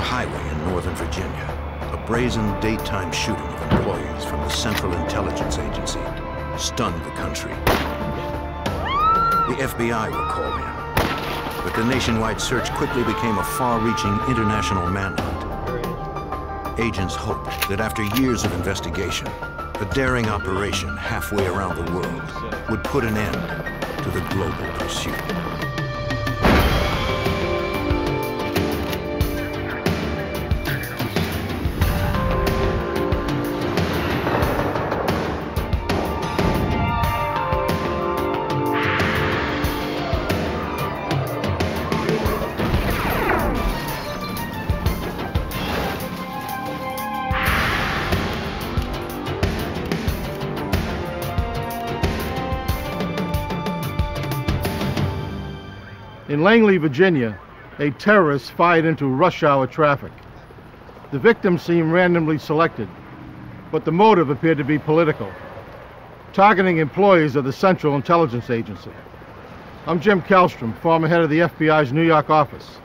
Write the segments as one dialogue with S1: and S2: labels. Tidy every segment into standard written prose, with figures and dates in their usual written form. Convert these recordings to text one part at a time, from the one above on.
S1: highway in Northern Virginia, a brazen daytime shooting of employees from the Central Intelligence Agency stunned the country. The FBI were called in, but the nationwide search quickly became a far-reaching international manhunt. Agents hoped that after years of investigation, a daring operation halfway around the world would put an end to the global pursuit.
S2: In Langley, Virginia, a terrorist fired into rush hour traffic. The victim seemed randomly selected, but the motive appeared to be political, targeting employees of the Central Intelligence Agency. I'm Jim Kallstrom, former head of the FBI's New York office.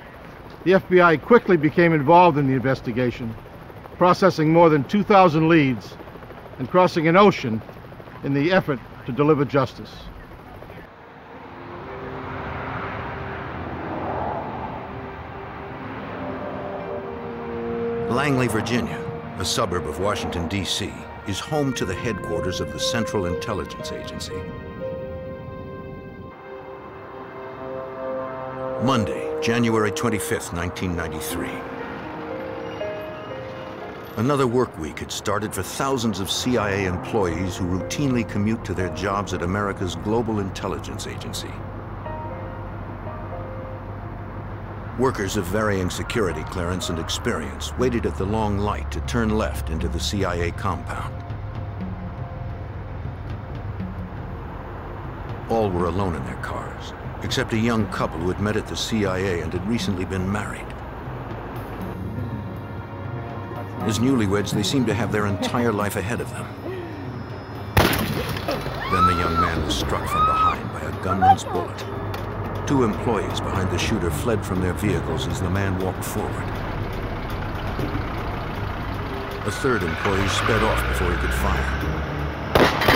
S2: The FBI quickly became involved in the investigation, processing more than 2,000 leads and crossing an ocean in the effort to deliver justice.
S1: Langley, Virginia, a suburb of Washington, D.C., is home to the headquarters of the Central Intelligence Agency. Monday, January 25th, 1993. Another work week had started for thousands of CIA employees who routinely commute to their jobs at America's Global Intelligence Agency. Workers of varying security clearance and experience waited at the long light to turn left into the CIA compound. All were alone in their cars, except a young couple who had met at the CIA and had recently been married. As newlyweds, they seemed to have their entire life ahead of them. Then the young man was struck from behind by a gunman's bullet. Two employees behind the shooter fled from their vehicles as the man walked forward. A third employee sped off before he could fire.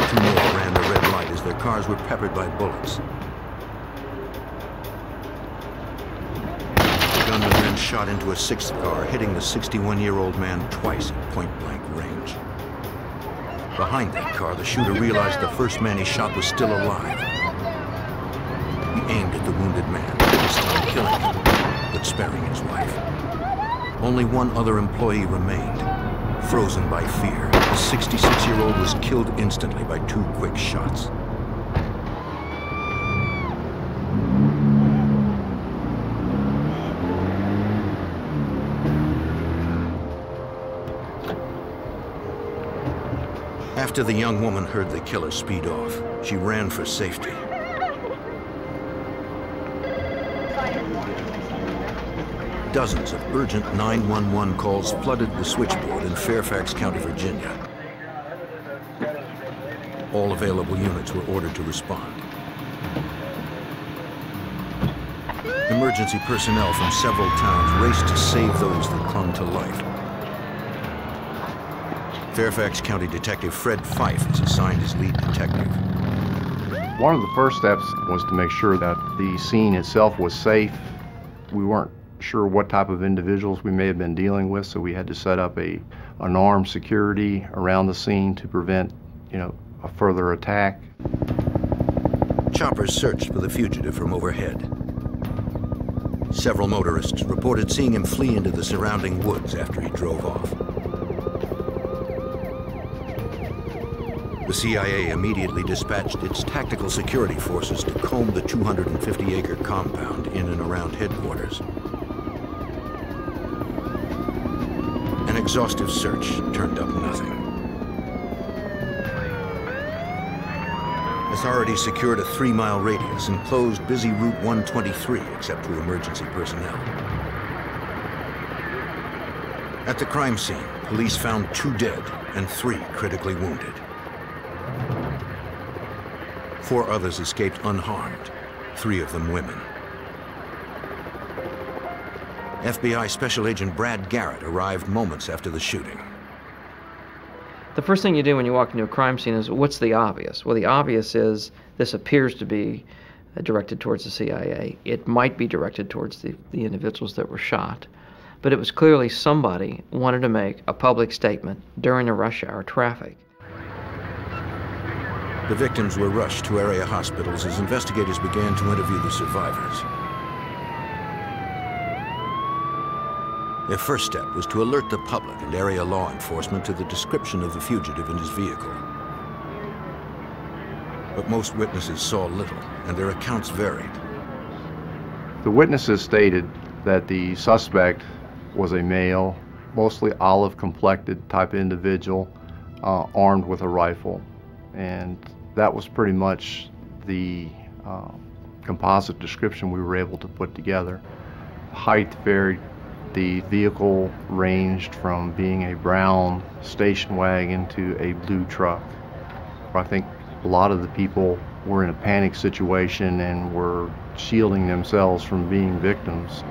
S1: Two more ran the red light as their cars were peppered by bullets. The gunman then shot into a sixth car, hitting the 61-year-old man twice at point-blank range. Behind that car, the shooter realized the first man he shot was still alive. He aimed at the wounded man, this time killing him, but sparing his wife. Only one other employee remained, frozen by fear. The 66-year-old was killed instantly by two quick shots. After the young woman heard the killer speed off, she ran for safety. Dozens of urgent 911 calls flooded the switchboard in Fairfax County, Virginia. All available units were ordered to respond. Emergency personnel from several towns raced to save those that clung to life. Fairfax County Detective Fred Fife is assigned as lead detective.
S3: One of the first steps was to make sure that the scene itself was safe. We weren't sure what type of individuals we may have been dealing with, so we had to set up an armed security around the scene to prevent, a further attack.
S1: Choppers searched for the fugitive from overhead. Several motorists reported seeing him flee into the surrounding woods after he drove off. The CIA immediately dispatched its tactical security forces to comb the 250-acre compound in and around headquarters. An exhaustive search turned up nothing. Authorities secured a 3-mile radius and closed busy Route 123 except to emergency personnel. At the crime scene, police found 2 dead and 3 critically wounded. 4 others escaped unharmed, 3 of them women. FBI Special Agent Brad Garrett arrived moments after the shooting.
S4: The first thing you do when you walk into a crime scene is, what's the obvious? Well, the obvious is this appears to be directed towards the CIA. It might be directed towards the individuals that were shot. But it was clearly somebody wanted to make a public statement during a rush hour traffic.
S1: The victims were rushed to area hospitals as investigators began to interview the survivors. Their first step was to alert the public and area law enforcement to the description of the fugitive and his vehicle. But most witnesses saw little, and their accounts varied.
S3: The witnesses stated that the suspect was a male, mostly olive-complected type individual, armed with a rifle. And that was pretty much the composite description we were able to put together. Height varied. The vehicle ranged from being a brown station wagon to a blue truck. I think a lot of the people were in a panic situation and were shielding themselves from being victims.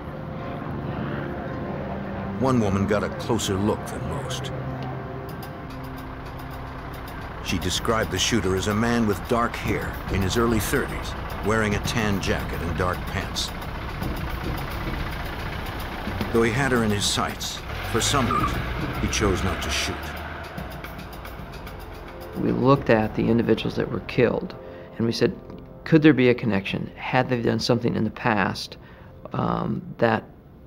S1: One woman got a closer look than most. She described the shooter as a man with dark hair in his early 30s, wearing a tan jacket and dark pants. Though he had her in his sights, for some reason, he chose not to shoot.
S4: We looked at the individuals that were killed, and we said, could there be a connection? Had they done something in the past that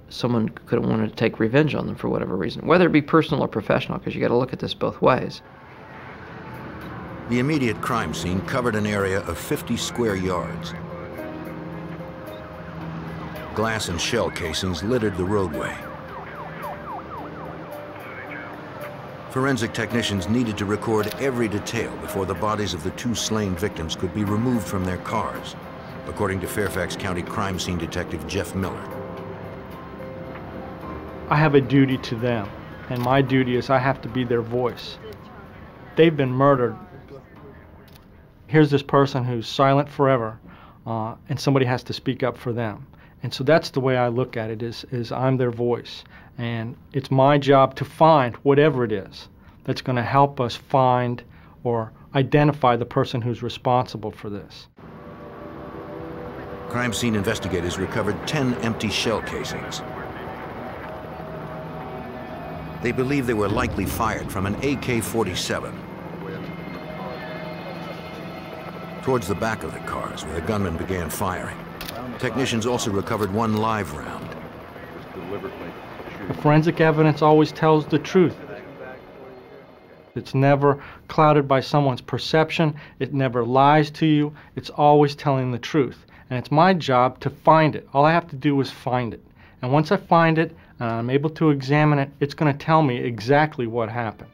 S4: someone could have wanted to take revenge on them for whatever reason, whether it be personal or professional, because you got to look at this both ways.
S1: The immediate crime scene covered an area of 50 square yards. Glass and shell casings littered the roadway. Forensic technicians needed to record every detail before the bodies of the two slain victims could be removed from their cars, according to Fairfax County crime scene detective Jeff Miller.
S5: I have a duty to them, and my duty is I have to be their voice. They've been murdered. Here's this person who's silent forever, and somebody has to speak up for them. And so that's the way I look at it, is I'm their voice. And it's my job to find whatever it is that's going to help us find or identify the person who's responsible for this.
S1: Crime scene investigators recovered 10 empty shell casings. They believe they were likely fired from an AK-47. Towards the back of the cars, where the gunman began firing, technicians also recovered one live round.
S5: The forensic evidence always tells the truth. It's never clouded by someone's perception. It never lies to you. It's always telling the truth. And it's my job to find it. All I have to do is find it. And once I find it and I'm able to examine it, it's going to tell me exactly what happened.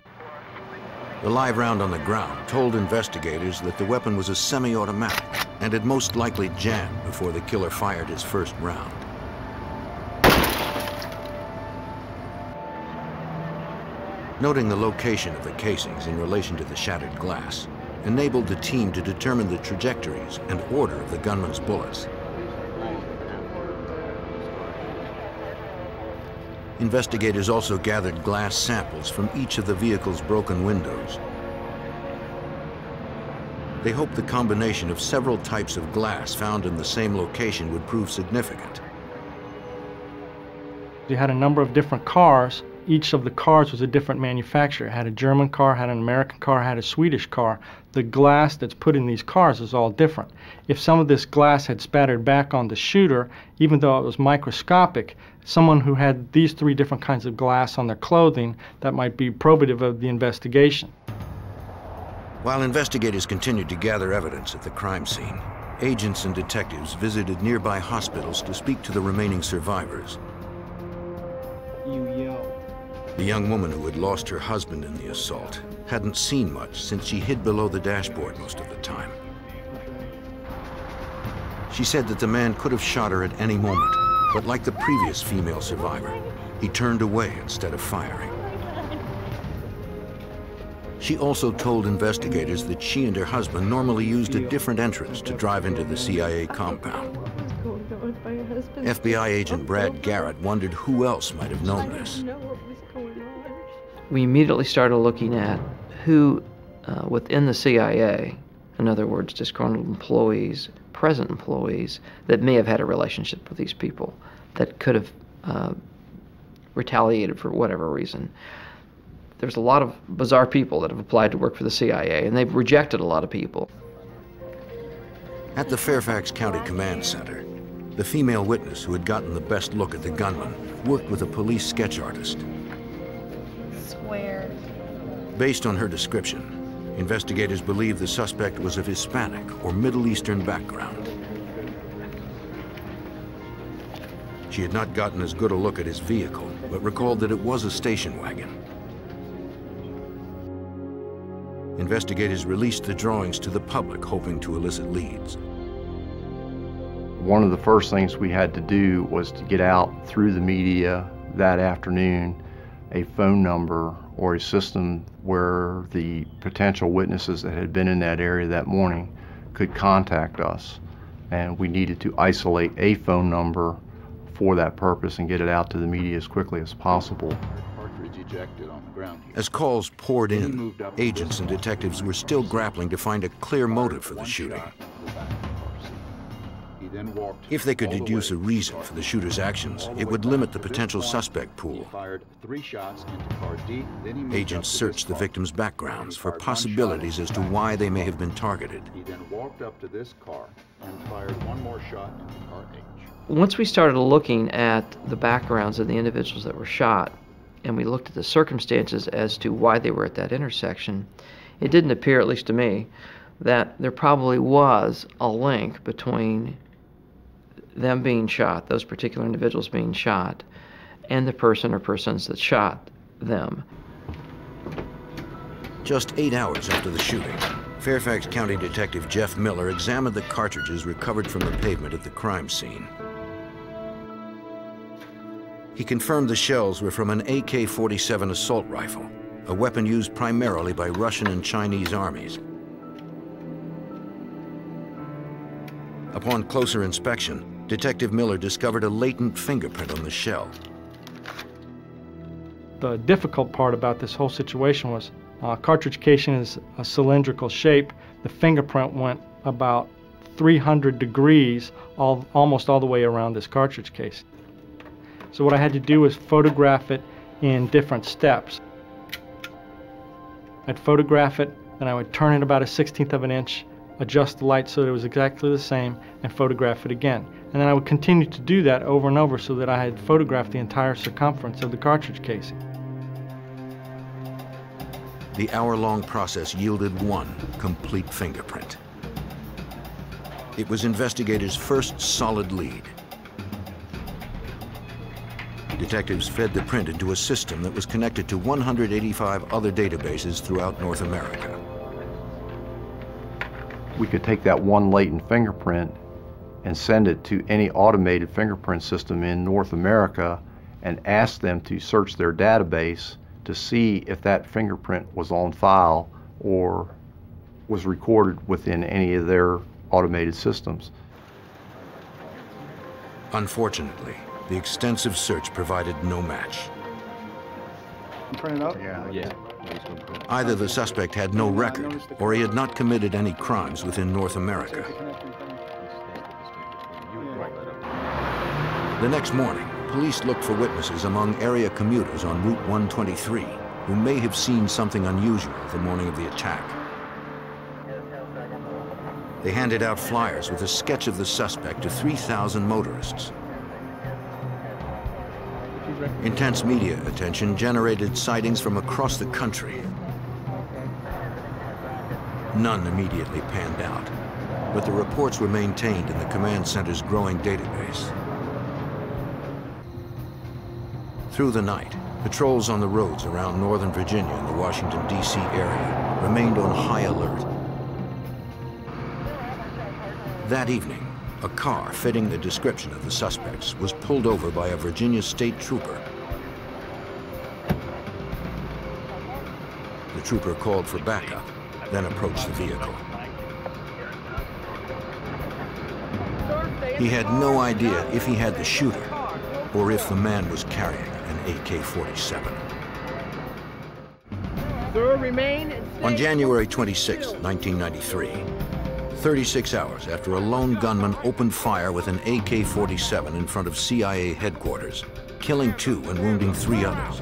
S1: The live round on the ground told investigators that the weapon was a semi-automatic and had most likely jammed before the killer fired his first round. Noting the location of the casings in relation to the shattered glass enabled the team to determine the trajectories and order of the gunman's bullets. Investigators also gathered glass samples from each of the vehicle's broken windows. They hoped the combination of several types of glass found in the same location would prove significant.
S5: You had a number of different cars. Each of the cars was a different manufacturer. It had a German car, had an American car, had a Swedish car. The glass that's put in these cars is all different. If some of this glass had spattered back on the shooter, even though it was microscopic, someone who had these three different kinds of glass on their clothing, that might be probative of the investigation.
S1: While investigators continued to gather evidence at the crime scene, agents and detectives visited nearby hospitals to speak to the remaining survivors. The young woman who had lost her husband in the assault hadn't seen much since she hid below the dashboard most of the time. She said that the man could have shot her at any moment, but like the previous female survivor, he turned away instead of firing. She also told investigators that she and her husband normally used a different entrance to drive into the CIA compound.
S6: What's going on with my husband?
S1: FBI agent Brad Garrett wondered who else might have known this.
S4: We immediately started looking at who within the CIA, in other words, disgruntled employees, present employees, that may have had a relationship with these people that could have retaliated for whatever reason. There's a lot of bizarre people that have applied to work for the CIA, and they've rejected a lot of people.
S1: At the Fairfax County Command Center, the female witness who had gotten the best look at the gunman worked with a police sketch artist.
S6: Swear.
S1: Based on her description, investigators believe the suspect was of Hispanic or Middle Eastern background. She had not gotten as good a look at his vehicle, but recalled that it was a station wagon. Investigators released the drawings to the public, hoping to elicit leads.
S3: One of the first things we had to do was to get out through the media that afternoon a phone number or a system where the potential witnesses that had been in that area that morning could contact us. And we needed to isolate a phone number for that purpose and get it out to the media as quickly as possible.
S1: As calls poured in, agents and detectives were still grappling to find a clear motive for the shooting. If they could deduce a reason for the shooter's actions, it would limit the potential suspect pool. Agents searched the victims' backgrounds for possibilities as to why they may have been targeted.
S7: He then walked up to this car and fired one more shot into car H.
S4: Once we started looking at the backgrounds of the individuals that were shot, and we looked at the circumstances as to why they were at that intersection, it didn't appear, at least to me, that there probably was a link between them being shot, those particular individuals being shot, and the person or persons that shot them.
S1: Just 8 hours after the shooting, Fairfax County Detective Jeff Miller examined the cartridges recovered from the pavement at the crime scene. He confirmed the shells were from an AK-47 assault rifle, a weapon used primarily by Russian and Chinese armies. Upon closer inspection, Detective Miller discovered a latent fingerprint on the shell.
S5: The difficult part about this whole situation was cartridge casing is a cylindrical shape. The fingerprint went about 300 degrees almost all the way around this cartridge case. So what I had to do was photograph it in different steps. I'd photograph it, then I would turn it about 1/16 of an inch, adjust the light so that it was exactly the same, and photograph it again. And then I would continue to do that over and over so that I had photographed the entire circumference of the cartridge casing.
S1: The hour-long process yielded one complete fingerprint. It was investigators' first solid lead. Detectives fed the print into a system that was connected to 185 other databases throughout North America.
S3: We could take that one latent fingerprint and send it to any automated fingerprint system in North America and ask them to search their database to see if that fingerprint was on file or was recorded within any of their automated systems.
S1: Unfortunately, the extensive search provided no match.
S2: Print it out?
S3: Yeah.
S1: Either the suspect had no record, or he had not committed any crimes within North America. The next morning, police looked for witnesses among area commuters on Route 123 who may have seen something unusual the morning of the attack. They handed out flyers with a sketch of the suspect to 3,000 motorists. Intense media attention generated sightings from across the country. None immediately panned out, but the reports were maintained in the command center's growing database. Through the night, patrols on the roads around Northern Virginia and the Washington, D.C. area remained on high alert. That evening, a car fitting the description of the suspects was pulled over by a Virginia state trooper. The trooper called for backup, then approached the vehicle. He had no idea if he had the shooter or if the man was carrying an AK-47. On January 26, 1993, 36 hours after a lone gunman opened fire with an AK-47 in front of CIA headquarters, killing 2 and wounding 3 others,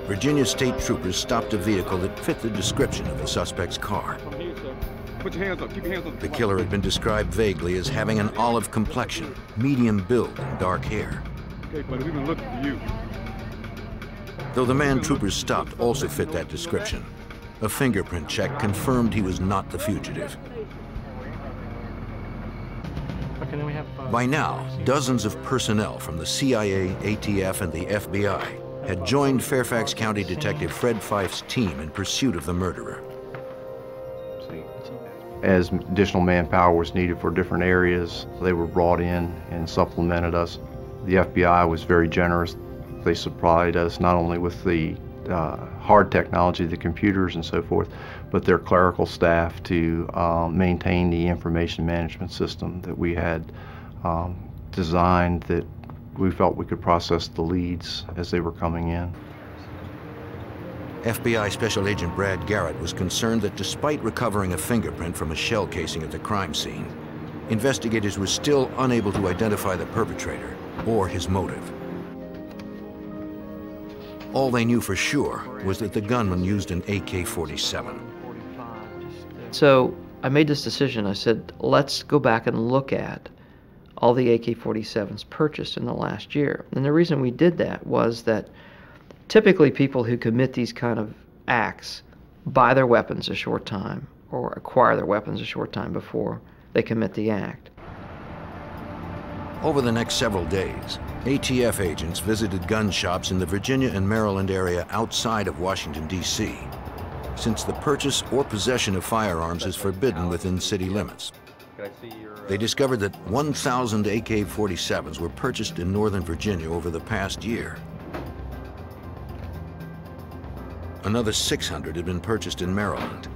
S1: Virginia state troopers stopped a vehicle that fit the description of the suspect's car.
S6: Put your hands up. Keep your hands up.
S1: The killer had been described vaguely as having an olive complexion, medium build, and dark hair.
S6: Okay, buddy, we've been looking for you.
S1: Though the man troopers stopped also fit that description, a fingerprint check confirmed he was not the fugitive.
S5: Okay, then we have,
S1: By now, dozens of personnel from the CIA, ATF, and the FBI had joined Fairfax County Detective Fred Fife's team in pursuit of the murderer.
S3: As additional manpower was needed for different areas, they were brought in and supplemented us. The FBI was very generous. They supplied us not only with the hard technology, the computers and so forth, but their clerical staff to maintain the information management system that we had designed, that we felt we could process the leads as they were coming in.
S1: FBI Special Agent Brad Garrett was concerned that despite recovering a fingerprint from a shell casing at the crime scene, investigators were still unable to identify the perpetrator or his motive. All they knew for sure was that the gunman used an AK-47.
S4: So I made this decision. I said, let's go back and look at all the AK-47s purchased in the last year. And the reason we did that was that typically people who commit these kind of acts buy their weapons a short time or acquire their weapons a short time before they commit the act.
S1: Over the next several days, ATF agents visited gun shops in the Virginia and Maryland area outside of Washington, D.C., since the purchase or possession of firearms is forbidden within city limits. They discovered that 1,000 AK-47s were purchased in Northern Virginia over the past year. Another 600 had been purchased in Maryland.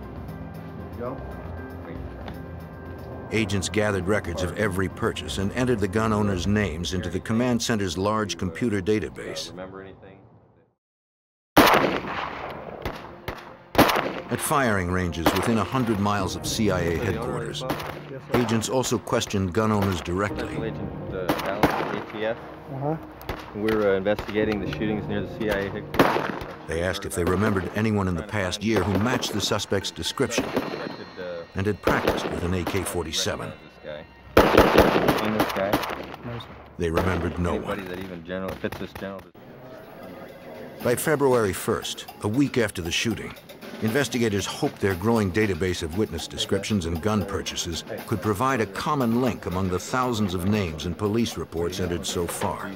S1: Agents gathered records of every purchase and entered the gun owners' names into the command center's large computer database. At firing ranges within 100 miles of CIA headquarters, agents also questioned gun owners directly.
S8: ATF. We're investigating the shootings near the CIA headquarters.
S1: They asked if they remembered anyone in the past year who matched the suspect's description and had practiced with an AK-47. They remembered no one. By February 1st, a week after the shooting, investigators hoped their growing database of witness descriptions and gun purchases could provide a common link among the thousands of names and police reports entered so far.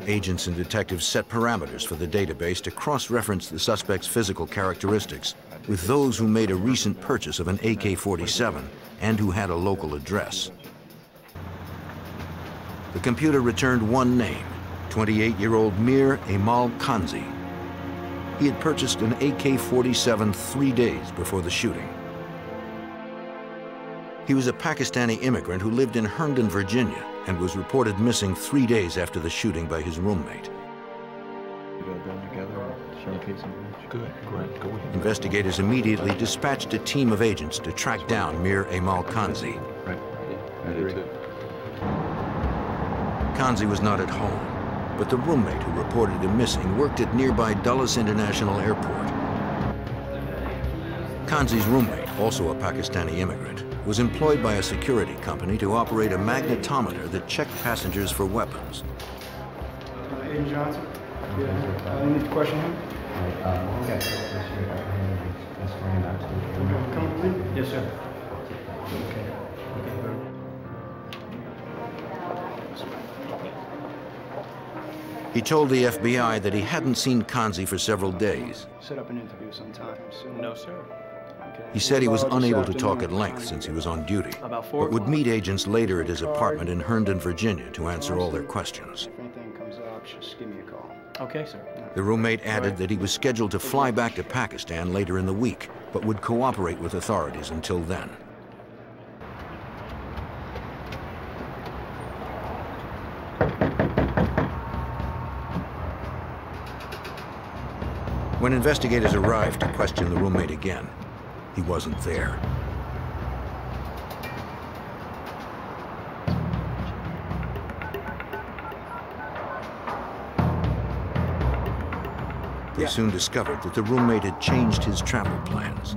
S1: Agents and detectives set parameters for the database to cross-reference the suspect's physical characteristics with those who made a recent purchase of an AK-47 and who had a local address. The computer returned one name, 28-year-old Mir Emal Kanzi. He had purchased an AK-47 3 days before the shooting. He was a Pakistani immigrant who lived in Herndon, Virginia, and was reported missing 3 days after the shooting by his roommate. Investigators immediately dispatched a team of agents to track down Mir Emal Kanzi. Kanzi was not at home, but the roommate who reported him missing worked at nearby Dulles International Airport. Kanzi's roommate, also a Pakistani immigrant, was employed by a security company to operate a magnetometer that checked passengers for weapons.
S9: Agent Johnson? Yeah. Any question him?
S10: Okay.
S9: Come with me? Yes, sir. Okay.
S1: He told the FBI that he hadn't seen Kanzi for several days.
S9: Set up an interview sometime soon. No, sir. Okay.
S1: He said he was unable to talk at length since he was on duty, but would meet agents later at his apartment in Herndon, Virginia to answer all their questions.
S9: If anything comes up, just give me a call.
S5: Okay, sir.
S1: The roommate added that he was scheduled to fly back to Pakistan later in the week, but would cooperate with authorities until then. When investigators arrived to question the roommate again, he wasn't there. They soon discovered that the roommate had changed his travel plans.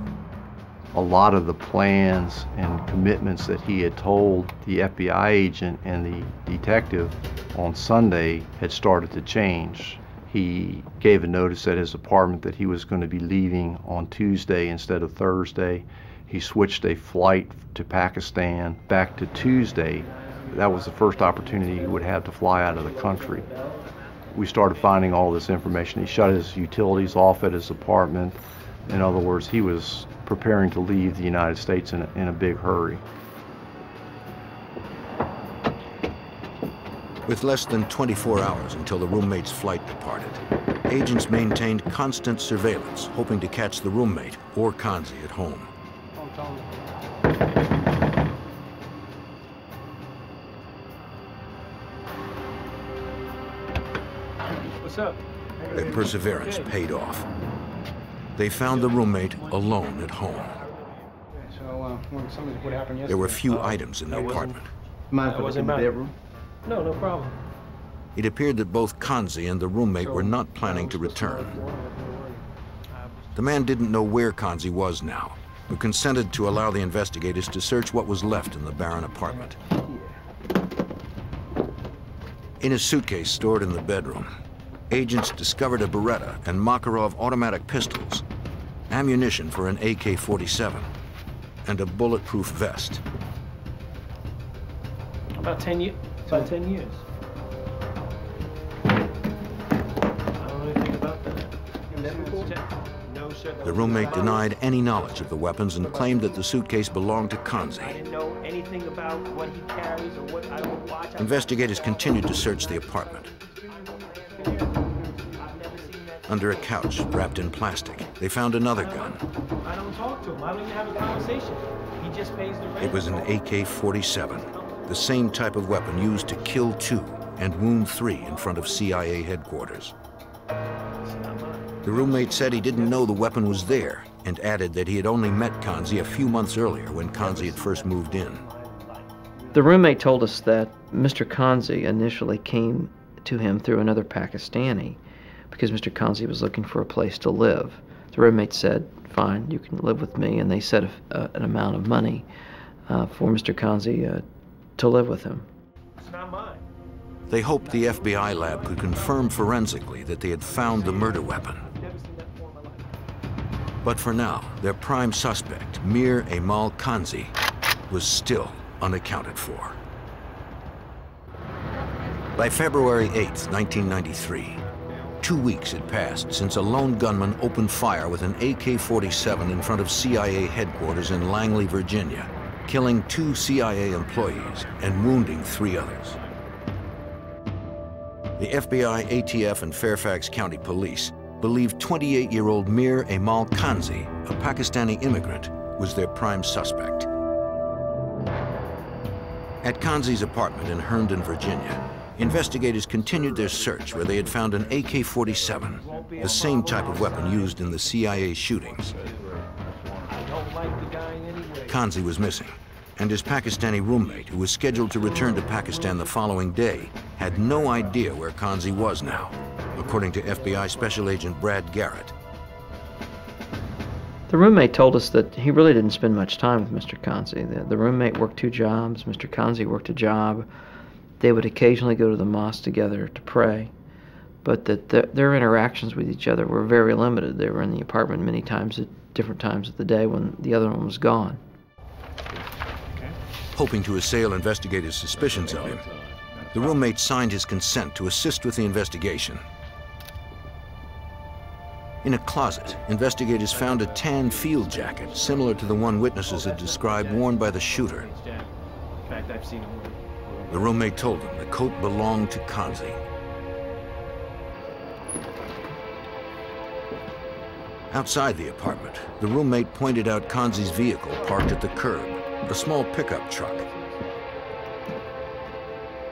S3: A lot of the plans and commitments that he had told the FBI agent and the detective on Sunday had started to change. He gave a notice at his apartment that he was going to be leaving on Tuesday instead of Thursday. He switched a flight to Pakistan back to Tuesday. That was the first opportunity he would have to fly out of the country. We started finding all this information. He shut his utilities off at his apartment. In other words, he was preparing to leave the United States in a big hurry.
S1: With less than 24 hours until the roommate's flight departed, agents maintained constant surveillance, hoping to catch the roommate or Kanzi at home.
S9: What's up?
S1: Their perseverance paid off. They found the roommate alone at home.
S9: So, what happened yesterday?
S1: There were few items in the apartment.
S9: Mind if I was in the bedroom? No, no problem.
S1: It appeared that both Kanzi and the roommate were not planning to return. The man didn't know where Kanzi was now, but consented to allow the investigators to search what was left in the barren apartment. In a suitcase stored in the bedroom, agents discovered a Beretta and Makarov automatic pistols, ammunition for an AK-47, and a bulletproof vest.
S9: About 10 years. About 10 years. I don't know anything about that. No, sir.
S1: The roommate denied any knowledge of the weapons and claimed that the suitcase belonged to Kanzi.
S9: I didn't know anything about what he carries or what I don't watch.
S1: Investigators continued to search the apartment. Under a couch wrapped in plastic, they found another gun.
S9: I don't talk to him. I don't even have a conversation. He just pays the rent.
S1: It was an AK-47, the same type of weapon used to kill 2 and wound 3 in front of CIA headquarters. The roommate said he didn't know the weapon was there and added that he had only met Kanzi a few months earlier when Kanzi had first moved in.
S4: The roommate told us that Mr. Kanzi initially came to him through another Pakistani because Mr. Kanzi was looking for a place to live. The roommate said, fine, you can live with me, and they set an amount of money for Mr. Kanzi to live with him.
S9: It's not mine.
S1: They hoped the FBI lab could confirm forensically that they had found the murder weapon. But for now, their prime suspect, Mir Emal Kanzi, was still unaccounted for. By February 8, 1993, 2 weeks had passed since a lone gunman opened fire with an AK-47 in front of CIA headquarters in Langley, Virginia, killing 2 CIA employees and wounding 3 others. The FBI, ATF, and Fairfax County Police believed 28-year-old Mir Emal Kanzi, a Pakistani immigrant, was their prime suspect. At Kanzi's apartment in Herndon, Virginia, investigators continued their search where they had found an AK-47, the same type of weapon used in the CIA shootings. Kanzi was missing, and his Pakistani roommate, who was scheduled to return to Pakistan the following day, had no idea where Kanzi was now, according to FBI Special Agent Brad Garrett.
S4: The roommate told us that he really didn't spend much time with Mr. Kanzi. The roommate worked 2 jobs, Mr. Kanzi worked a job. They would occasionally go to the mosque together to pray, but that their interactions with each other were very limited. They were in the apartment many times at different times of the day when the other one was gone.
S1: Hoping to assail investigators' suspicions of him, the roommate signed his consent to assist with the investigation. In a closet, investigators found a tan field jacket similar to the one witnesses had described worn by the shooter.
S9: In fact, I've seen him.
S1: The roommate told him the coat belonged to Kanzi. Outside the apartment, the roommate pointed out Kanzi's vehicle parked at the curb, a small pickup truck.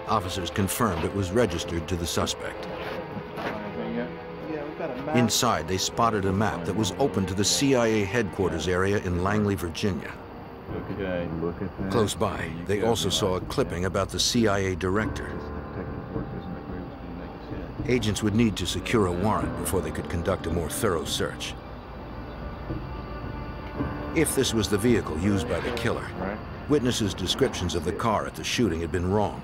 S1: Officers confirmed it was registered to the suspect. Inside, they spotted a map that was open to the CIA headquarters area in Langley, Virginia.
S7: Okay, look at that.
S1: Close by, they also saw a clipping about the CIA director. Agents would need to secure a warrant before they could conduct a more thorough search. If this was the vehicle used by the killer, witnesses' descriptions of the car at the shooting had been wrong.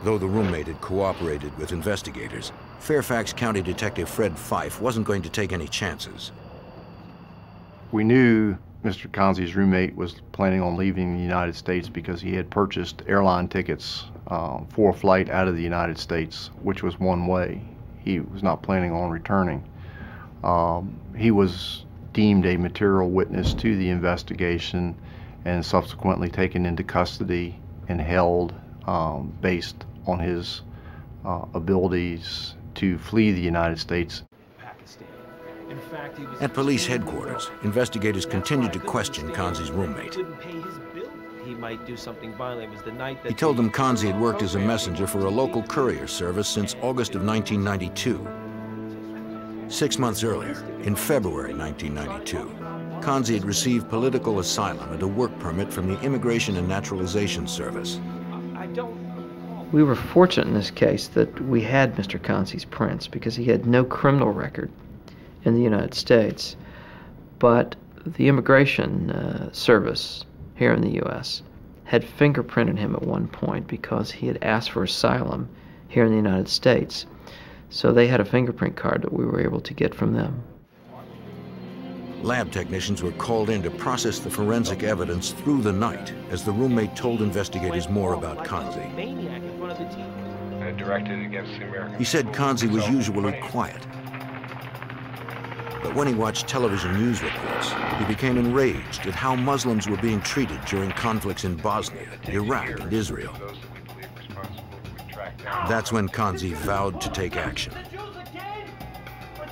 S1: Though the roommate had cooperated with investigators, Fairfax County Detective Fred Fife wasn't going to take any chances.
S3: We knew Mr. Kanzi's roommate was planning on leaving the United States because he had purchased airline tickets for a flight out of the United States, which was one way. He was not planning on returning. He was deemed a material witness to the investigation and subsequently taken into custody and held based on his abilities to flee the United States.
S1: At police headquarters, investigators continued to question Kanzi's roommate. He told them Kanzi had worked as a messenger for a local courier service since August of 1992. 6 months earlier, in February 1992, Kanzi had received political asylum and a work permit from the Immigration and Naturalization Service.
S4: We were fortunate in this case that we had Mr. Kanzi's prints because he had no criminal record in the United States, but the Immigration Service here in the U.S. had fingerprinted him at one point because he had asked for asylum here in the United States. So they had a fingerprint card that we were able to get from them.
S1: Lab technicians were called in to process the forensic evidence through the night as the roommate told investigators more about Kanzi.
S10: Directed against the American.
S1: He said Kanzi was usually quiet. But when he watched television news reports, he became enraged at how Muslims were being treated during conflicts in Bosnia, Iraq, and Israel. That's when Kanzi vowed to take action.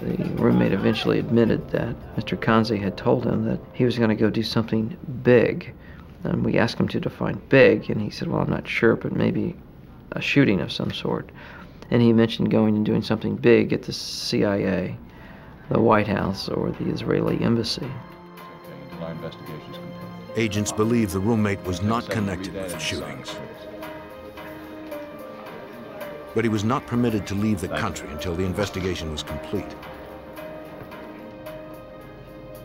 S4: The roommate eventually admitted that Mr. Kanzi had told him that he was going to go do something big. And we asked him to define big, and he said, well, I'm not sure, but maybe a shooting of some sort. And he mentioned going and doing something big at the CIA, the White House, or the Israeli embassy.
S1: Agents believe the roommate was not connected with the shootings. But he was not permitted to leave the country until the investigation was complete.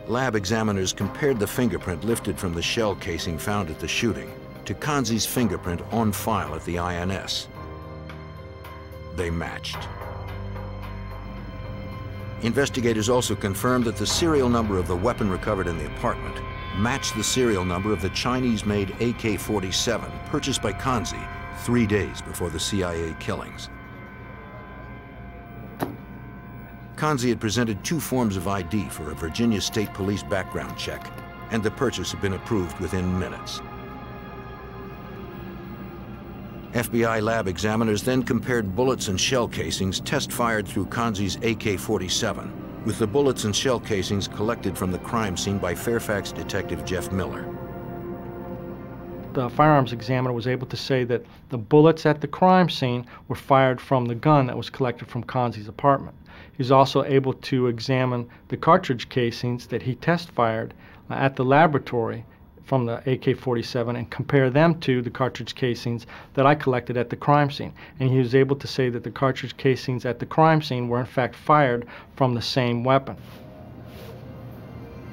S1: Lab examiners compared the fingerprint lifted from the shell casing found at the shooting to Kanzi's fingerprint on file at the INS. They matched. Investigators also confirmed that the serial number of the weapon recovered in the apartment matched the serial number of the Chinese-made AK-47 purchased by Kanzi 3 days before the CIA killings. Kanzi had presented 2 forms of ID for a Virginia State Police background check, and the purchase had been approved within minutes. FBI lab examiners then compared bullets and shell casings test-fired through Kanzi's AK-47 with the bullets and shell casings collected from the crime scene by Fairfax detective Jeff Miller.
S5: The firearms examiner was able to say that the bullets at the crime scene were fired from the gun that was collected from Kanzi's apartment. He was also able to examine the cartridge casings that he test-fired at the laboratory from the AK-47 and compare them to the cartridge casings that I collected at the crime scene. And he was able to say that the cartridge casings at the crime scene were in fact fired from the same weapon.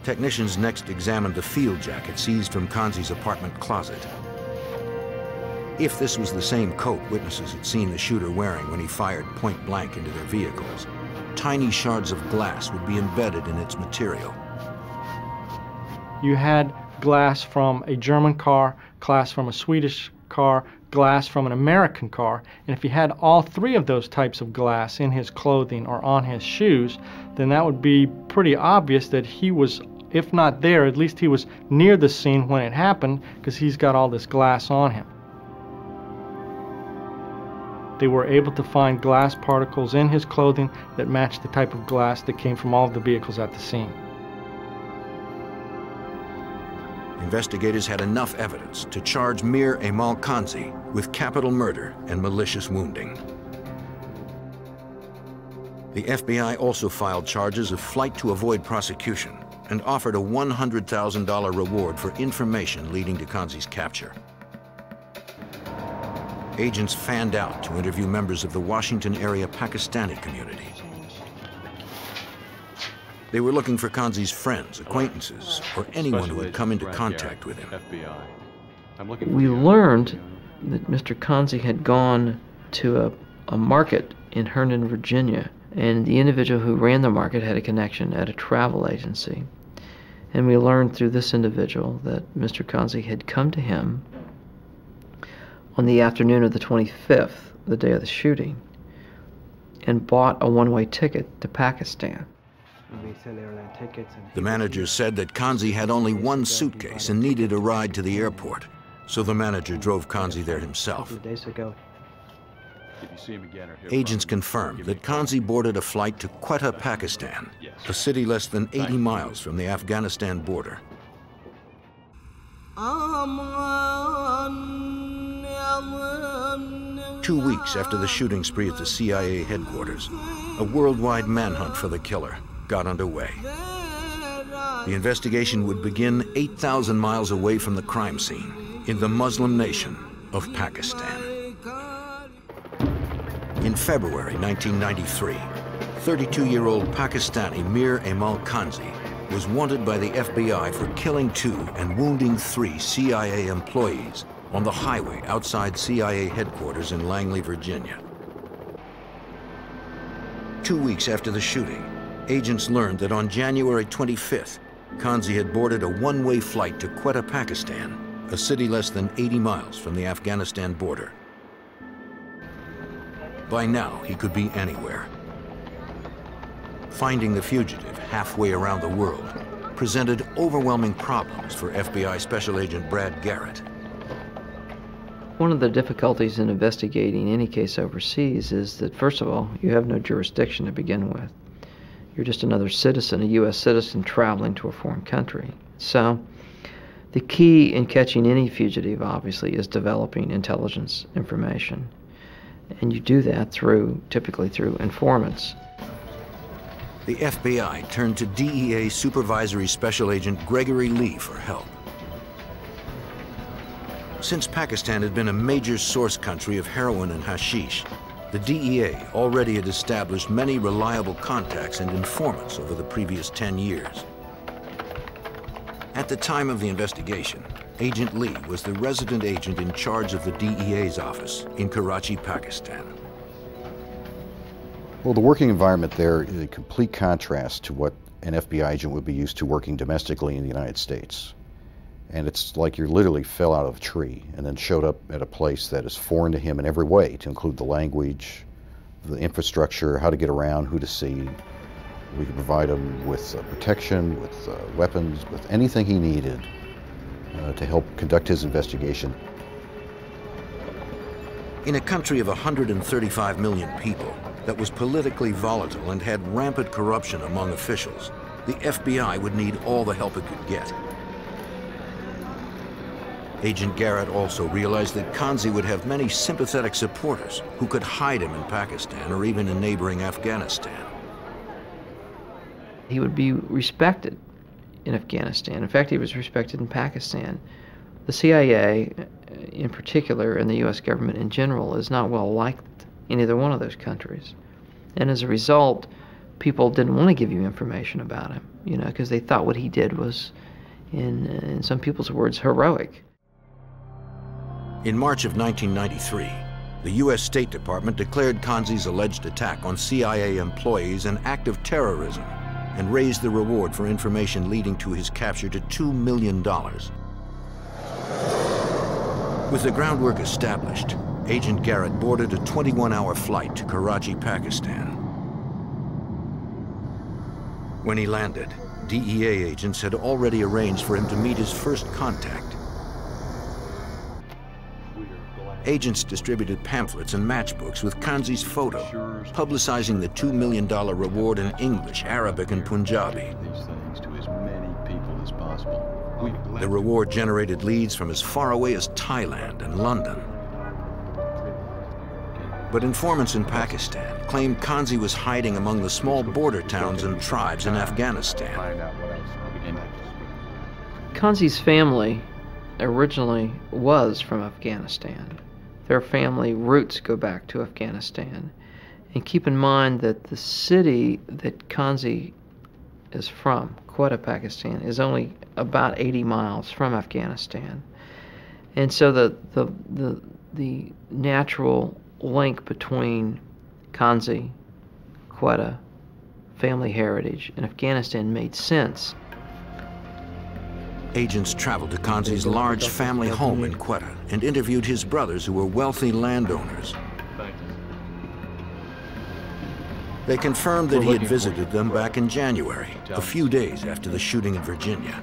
S1: Technicians next examined the field jacket seized from Kanzi's apartment closet. If this was the same coat witnesses had seen the shooter wearing when he fired point blank into their vehicles, tiny shards of glass would be embedded in its material.
S5: You had glass from a German car, glass from a Swedish car, glass from an American car, and if he had all 3 of those types of glass in his clothing or on his shoes, then that would be pretty obvious that he was, if not there, at least he was near the scene when it happened, because he's got all this glass on him. They were able to find glass particles in his clothing that matched the type of glass that came from all of the vehicles at the scene.
S1: Investigators had enough evidence to charge Mir Emal Kanzi with capital murder and malicious wounding. The FBI also filed charges of flight to avoid prosecution and offered a $100,000 reward for information leading to Kanzi's capture. Agents fanned out to interview members of the Washington area Pakistani community. They were looking for Kanzi's friends, acquaintances, or anyone who had come into contact with him.
S4: We learned that Mr. Kanzi had gone to a market in Herndon, Virginia, and the individual who ran the market had a connection at a travel agency. And we learned through this individual that Mr. Kanzi had come to him on the afternoon of the 25th, the day of the shooting, and bought a one-way ticket to Pakistan.
S1: The manager said that Kanzi had only one suitcase and needed a ride to the airport, so the manager drove Kanzi there himself. Agents confirmed that Kanzi boarded a flight to Quetta, Pakistan, a city less than 80 miles from the Afghanistan border. 2 weeks after the shooting spree at the CIA headquarters, a worldwide manhunt for the killer got underway. The investigation would begin 8,000 miles away from the crime scene in the Muslim nation of Pakistan. In February 1993, 32-year-old Pakistani Mir Amal Kanzi was wanted by the FBI for killing 2 and wounding 3 CIA employees on the highway outside CIA headquarters in Langley, Virginia. 2 weeks after the shooting, agents learned that on January 25th, Kanzi had boarded a one-way flight to Quetta, Pakistan, a city less than 80 miles from the Afghanistan border. By now, he could be anywhere. Finding the fugitive halfway around the world presented overwhelming problems for FBI Special Agent Brad Garrett.
S4: One of the difficulties in investigating any case overseas is that, first of all, you have no jurisdiction to begin with. You're just another citizen, a U.S. citizen traveling to a foreign country. So the key in catching any fugitive, obviously, is developing intelligence information. And you do that typically through informants.
S1: The FBI turned to DEA Supervisory Special Agent Gregory Lee for help. Since Pakistan had been a major source country of heroin and hashish, the DEA already had established many reliable contacts and informants over the previous 10 years. At the time of the investigation, Agent Lee was the resident agent in charge of the DEA's office in Karachi, Pakistan.
S7: Well, the working environment there is a complete contrast to what an FBI agent would be used to working domestically in the United States. And it's like you literally fell out of a tree and then showed up at a place that is foreign to him in every way, to include the language, the infrastructure, how to get around, who to see. We could provide him with protection, with weapons, with anything he needed to help conduct his investigation.
S1: In a country of 135 million people that was politically volatile and had rampant corruption among officials, the FBI would need all the help it could get. Agent Garrett also realized that Kanzi would have many sympathetic supporters who could hide him in Pakistan or even in neighboring Afghanistan.
S4: He would be respected in Afghanistan. In fact, he was respected in Pakistan. The CIA, in particular, and the U.S. government in general, is not well liked in either one of those countries. And as a result, people didn't want to give you information about him, because they thought what he did was, in some people's words, heroic.
S1: In March of 1993, the U.S. State Department declared Kanzi's alleged attack on CIA employees an act of terrorism and raised the reward for information leading to his capture to $2 million. With the groundwork established, Agent Garrett boarded a 21-hour flight to Karachi, Pakistan. When he landed, DEA agents had already arranged for him to meet his first contact. Agents distributed pamphlets and matchbooks with Kanzi's photo, publicizing the $2 million reward in English, Arabic, and Punjabi. The reward generated leads from as far away as Thailand and London. But informants in Pakistan claimed Kanzi was hiding among the small border towns and tribes in Afghanistan.
S4: Kanzi's family originally was from Afghanistan. Their family roots go back to Afghanistan. And keep in mind that the city that Kanzi is from, Quetta, Pakistan, is only about 80 miles from Afghanistan. And so the natural link between Kanzi, Quetta, family heritage, and Afghanistan made sense.
S1: Agents traveled to Kanzi's large family home in Quetta and interviewed his brothers who were wealthy landowners. They confirmed that he had visited them back in January, a few days after the shooting in Virginia.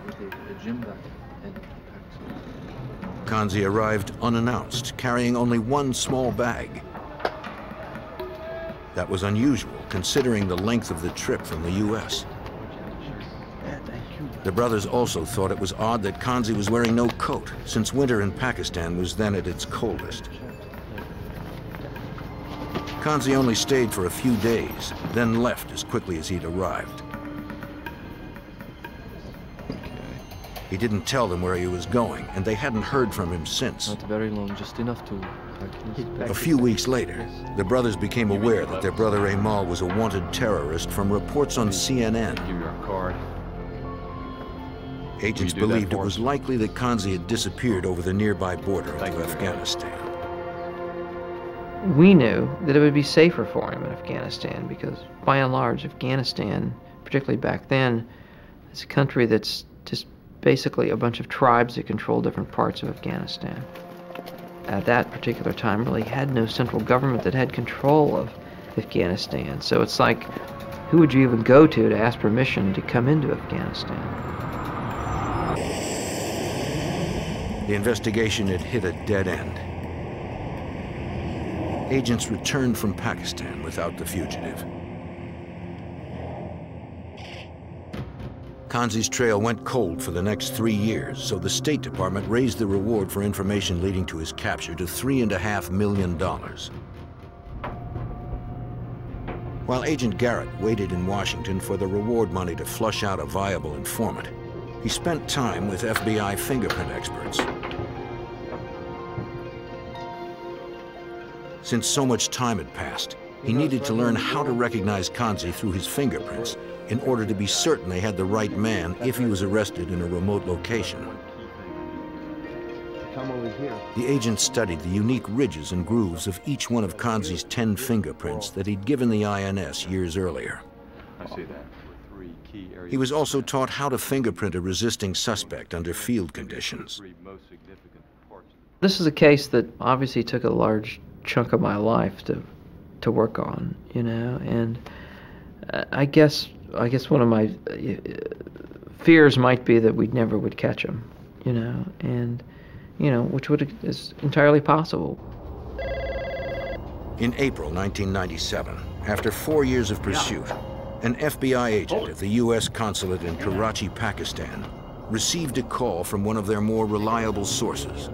S1: Kanzi arrived unannounced, carrying only one small bag. That was unusual, considering the length of the trip from the U.S. The brothers also thought it was odd that Kanzi was wearing no coat, since winter in Pakistan was then at its coldest. Kanzi only stayed for a few days, then left as quickly as he'd arrived. He didn't tell them where he was going, and they hadn't heard from him since.
S9: Not very long, just enough to...
S1: A few weeks later, the brothers became aware that their brother Amal was a wanted terrorist from reports on CNN.
S3: Give you a card.
S1: Agents believed it was likely that Kanzi had disappeared over the nearby border to Afghanistan.
S4: We knew that it would be safer for him in Afghanistan because, by and large, Afghanistan, particularly back then, is a country that's just basically a bunch of tribes that control different parts of Afghanistan. At that particular time, really had no central government that had control of Afghanistan. So it's like, who would you even go to ask permission to come into Afghanistan?
S1: The investigation had hit a dead end. Agents returned from Pakistan without the fugitive. Kanzi's trail went cold for the next 3 years, so the State Department raised the reward for information leading to his capture to $3.5 million. While Agent Garrett waited in Washington for the reward money to flush out a viable informant, he spent time with FBI fingerprint experts. Since so much time had passed, he needed to learn how to recognize Kanzi through his fingerprints in order to be certain they had the right man if he was arrested in a remote location. The agent studied the unique ridges and grooves of each one of Kanzi's 10 fingerprints that he'd given the INS years earlier.
S3: I see that.
S1: He was also taught how to fingerprint a resisting suspect under field conditions.
S4: This is a case that obviously took a large chunk of my life to work on, you know, and I guess one of my fears might be that we never would catch him, you know, and you know, which is entirely possible.
S1: In April 1997, after 4 years of pursuit, an FBI agent at the U.S. consulate in Karachi, Pakistan, received a call from one of their more reliable sources.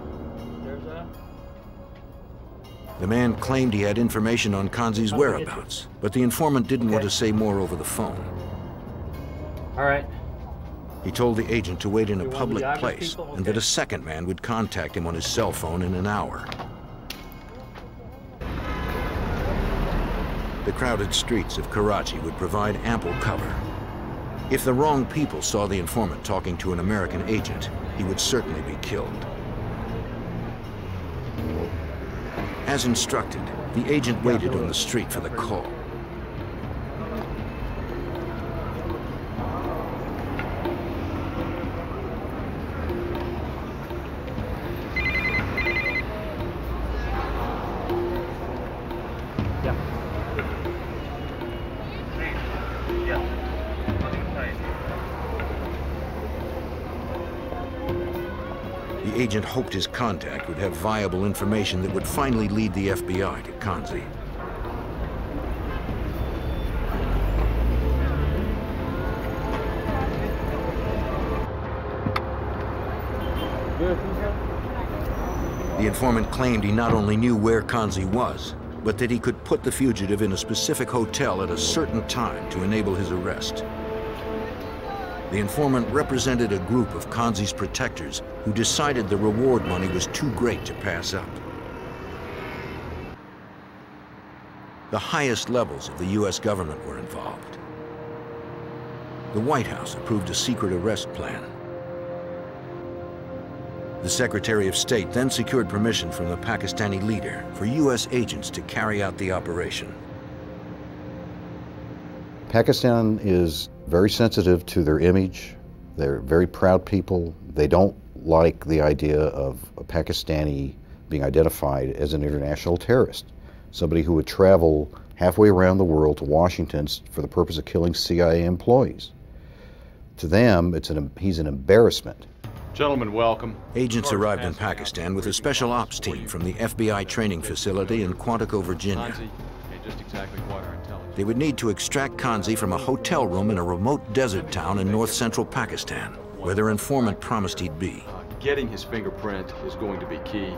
S1: The man claimed he had information on Kanzi's whereabouts, but the informant didn't want to say more over the phone.
S9: All right.
S1: He told the agent to wait in a public place and that a second man would contact him on his cell phone in an hour. The crowded streets of Karachi would provide ample cover. If the wrong people saw the informant talking to an American agent, he would certainly be killed. As instructed, the agent waited on the street for the call. The agent hoped his contact would have viable information that would finally lead the FBI to Kanzi. The informant claimed he not only knew where Kanzi was, but that he could put the fugitive in a specific hotel at a certain time to enable his arrest. The informant represented a group of Kanzi's protectors who decided the reward money was too great to pass up. The highest levels of the U.S. government were involved. The White House approved a secret arrest plan. The Secretary of State then secured permission from the Pakistani leader for U.S. agents to carry out the operation.
S7: Pakistan is very sensitive to their image. They're very proud people. They don't like the idea of a Pakistani being identified as an international terrorist, somebody who would travel halfway around the world to Washington for the purpose of killing CIA employees. To them, he's an embarrassment.
S6: Gentlemen, welcome.
S1: Agents arrived in Pakistan with a special ops team from the FBI training facility in Quantico, Virginia. They would need to extract Kanzi from a hotel room in a remote desert town in north-central Pakistan, where their informant promised he'd be.
S6: Getting his fingerprint is going to be key.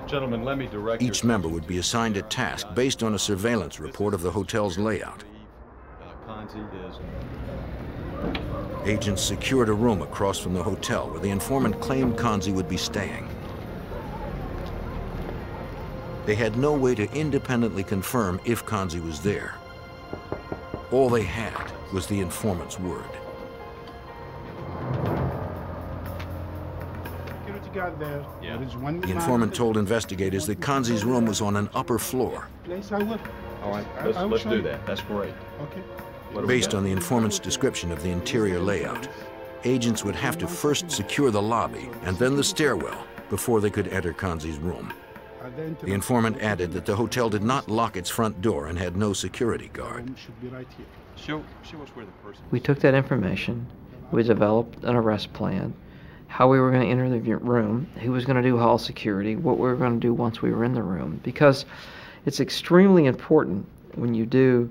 S6: Gentlemen, let me direct
S1: Each member would be assigned a task based on a surveillance report of the hotel's layout. Agents secured a room across from the hotel where the informant claimed Kanzi would be staying. They had no way to independently confirm if Kanzi was there. All they had was the informant's word. The informant told investigators that Kanzi's room was on an upper floor.
S6: All right, let's do that. That's great.
S10: Okay.
S1: Based on the informant's description of the interior layout, agents would have to first secure the lobby and then the stairwell before they could enter Kanzi's room. The informant added that the hotel did not lock its front door and had no security guard.
S6: Show us where the person...
S4: We took that information, we developed an arrest plan, how we were going to enter the room, who was going to do hall security, what we were going to do once we were in the room. Because it's extremely important when you do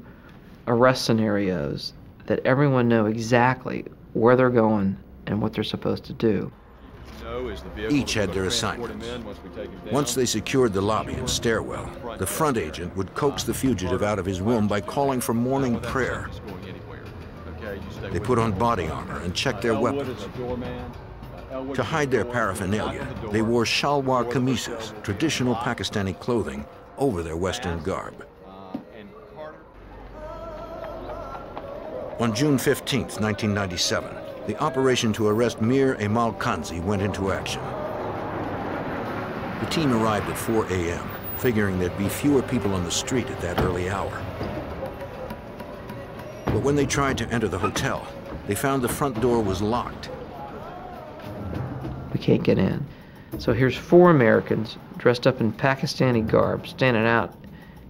S4: arrest scenarios that everyone know exactly where they're going and what they're supposed to do.
S1: Each had their assignments. Once they secured the lobby and stairwell, the front agent would coax the fugitive out of his room by calling for morning prayer. They put on body armor and checked their weapons. To hide their paraphernalia, they wore shalwar kamises, traditional Pakistani clothing, over their Western garb. On June 15, 1997, the operation to arrest Mir Emal Kanzi went into action. The team arrived at 4 a.m., figuring there'd be fewer people on the street at that early hour. But when they tried to enter the hotel, they found the front door was locked.
S4: We can't get in. So here's 4 Americans dressed up in Pakistani garb standing out,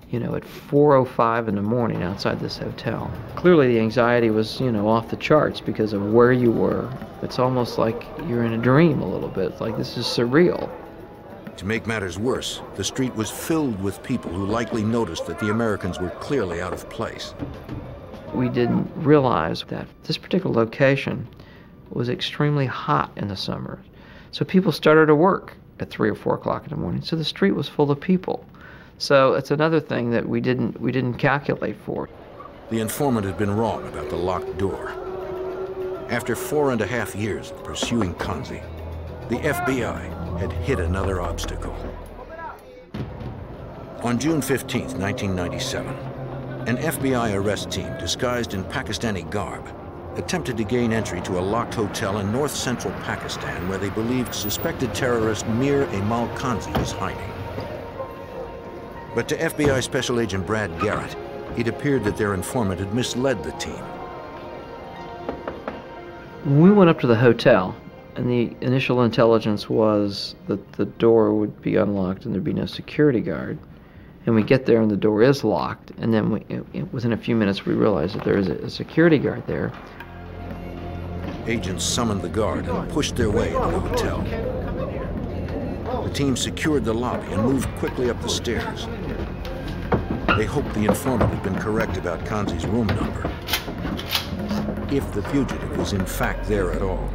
S4: you know, at 4:05 in the morning outside this hotel. Clearly the anxiety was, you know, off the charts because of where you were. It's almost like you're in a dream a little bit. It's like this is surreal.
S1: To make matters worse, the street was filled with people who likely noticed that the Americans were clearly out of place.
S4: We didn't realize that this particular location was extremely hot in the summer. So people started to work at 3 or 4 o'clock in the morning. So the street was full of people. So it's another thing that we didn't calculate for.
S1: The informant had been wrong about the locked door. After 4.5 years of pursuing Kanzi, the FBI had hit another obstacle. On June 15, 1997, an FBI arrest team disguised in Pakistani garb attempted to gain entry to a locked hotel in north-central Pakistan where they believed suspected terrorist Mir Emal Kanzi was hiding. But to FBI Special Agent Brad Garrett, it appeared that their informant had misled the team.
S4: When we went up to the hotel, and the initial intelligence was that the door would be unlocked and there'd be no security guard, and we get there and the door is locked, and then within a few minutes we realized that there is a security guard there.
S1: Agents summoned the guard and pushed their way into the hotel. The team secured the lobby and moved quickly up the stairs. They hoped the informant had been correct about Kanzi's room number, if the fugitive was in fact there at all.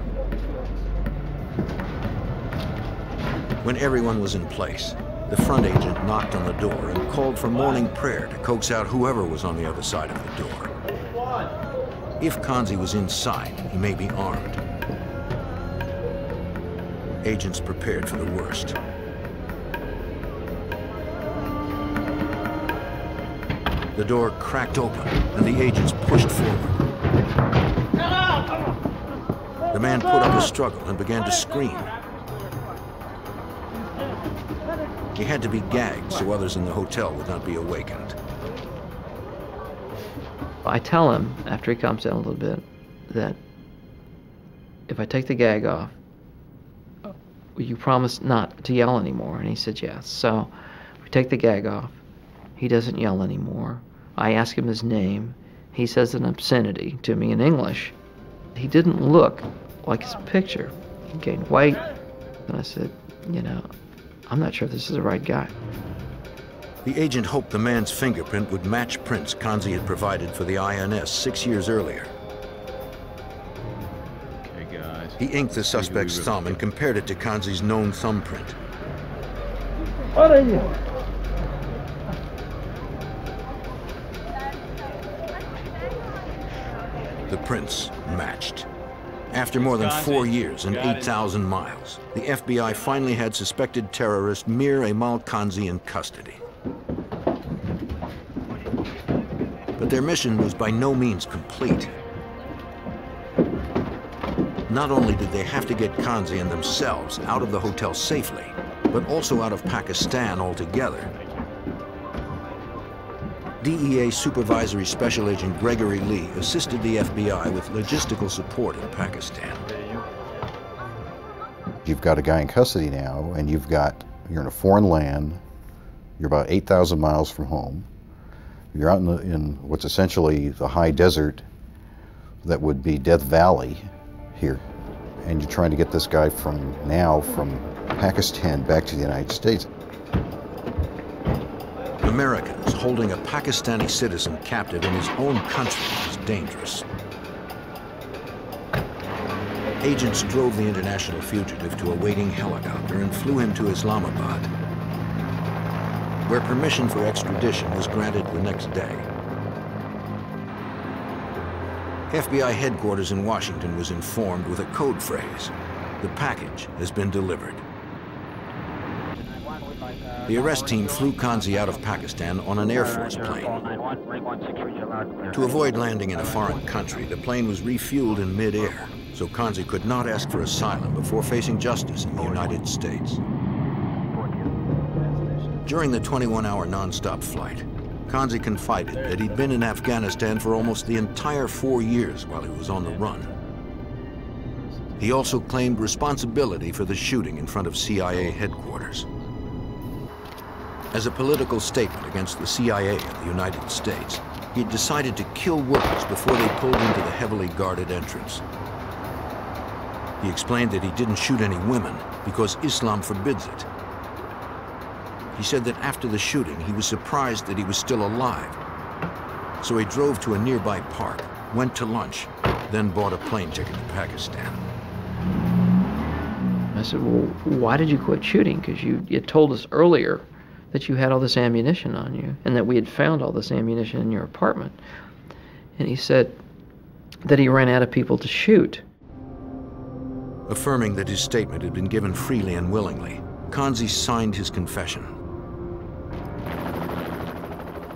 S1: When everyone was in place, the front agent knocked on the door and called for morning prayer to coax out whoever was on the other side of the door. If Kanzi was inside, he may be armed. Agents prepared for the worst. The door cracked open, and the agents pushed forward. The man put up a struggle and began to scream. He had to be gagged so others in the hotel would not be awakened.
S4: I tell him, after he calms down a little bit, that if I take the gag off, will you promise not to yell anymore? And he said yes. So we take the gag off. He doesn't yell anymore. I ask him his name. He says an obscenity to me in English. He didn't look like his picture. He gained weight. And I said, you know, I'm not sure if this is the right guy.
S1: The agent hoped the man's fingerprint would match prints Kanzi had provided for the INS 6 years earlier.
S6: Okay, guys.
S1: He inked the suspect's thumb and compared it to Kanzi's known thumbprint.
S9: What are you?
S1: The prints matched. After more than 4 years and 8,000 miles, the FBI finally had suspected terrorist Mir Emal Kanzi in custody. But their mission was by no means complete. Not only did they have to get Kanzi and themselves out of the hotel safely, but also out of Pakistan altogether. DEA Supervisory Special Agent Gregory Lee assisted the FBI with logistical support in Pakistan.
S7: You've got a guy in custody now, and you're in a foreign land, you're about 8,000 miles from home, you're out in what's essentially the high desert that would be Death Valley here, and you're trying to get this guy from Pakistan back to the United States.
S1: Americans holding a Pakistani citizen captive in his own country is dangerous. Agents drove the international fugitive to a waiting helicopter and flew him to Islamabad, where permission for extradition was granted the next day. FBI headquarters in Washington was informed with a code phrase: "The package has been delivered." The arrest team flew Kanzi out of Pakistan on an Air Force plane. To avoid landing in a foreign country, the plane was refueled in mid-air, so Kanzi could not ask for asylum before facing justice in the United States. During the 21-hour non-stop flight, Kanzi confided that he'd been in Afghanistan for almost the entire 4 years while he was on the run. He also claimed responsibility for the shooting in front of CIA headquarters. As a political statement against the CIA and the United States, he decided to kill workers before they pulled into the heavily guarded entrance. He explained that he didn't shoot any women because Islam forbids it. He said that after the shooting, he was surprised that he was still alive. So he drove to a nearby park, went to lunch, then bought a plane ticket to Pakistan.
S4: I said, well, why did you quit shooting? Because you had told us earlier that you had all this ammunition on you and that we had found all this ammunition in your apartment. And he said that he ran out of people to shoot.
S1: Affirming that his statement had been given freely and willingly, Kanzi signed his confession.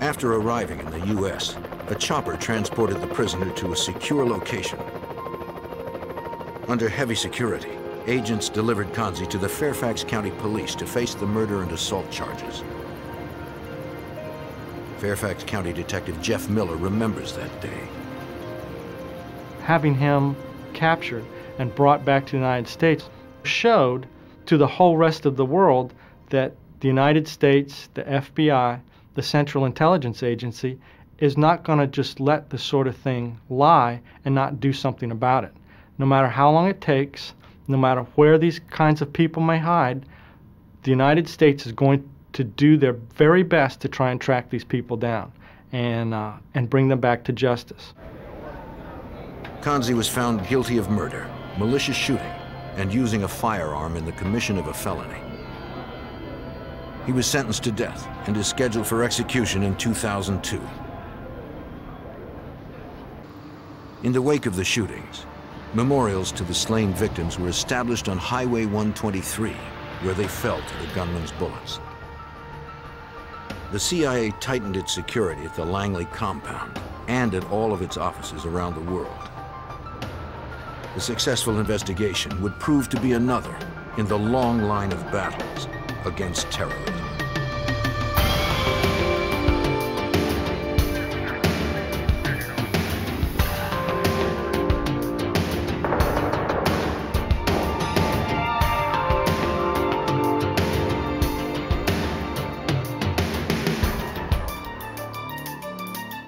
S1: After arriving in the U.S., a chopper transported the prisoner to a secure location. Under heavy security, agents delivered Kanzi to the Fairfax County Police to face the murder and assault charges. Fairfax County Detective Jeff Miller remembers that day.
S5: Having him captured and brought back to the United States showed to the whole rest of the world that the United States, the FBI, the Central Intelligence Agency, is not going to just let this sort of thing lie and not do something about it. No matter how long it takes, no matter where these kinds of people may hide, the United States is going to do their very best to try and track these people down and bring them back to justice.
S1: Kanzi was found guilty of murder, malicious shooting, and using a firearm in the commission of a felony. He was sentenced to death and is scheduled for execution in 2002. In the wake of the shootings, memorials to the slain victims were established on Highway 123, where they fell to the gunman's bullets. The CIA tightened its security at the Langley compound and at all of its offices around the world. The successful investigation would prove to be another in the long line of battles against terrorism.